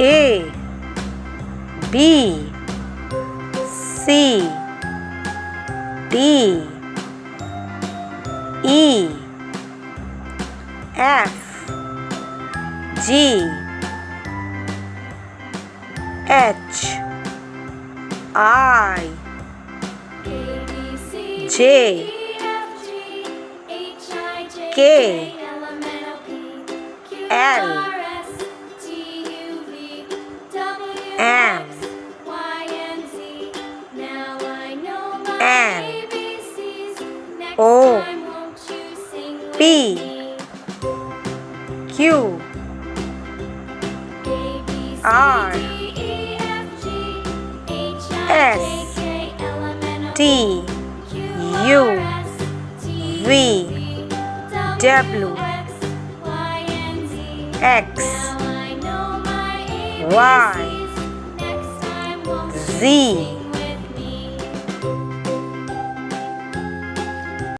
A B C D E F G H I J K L M N O P Q R S T U V W X Y Z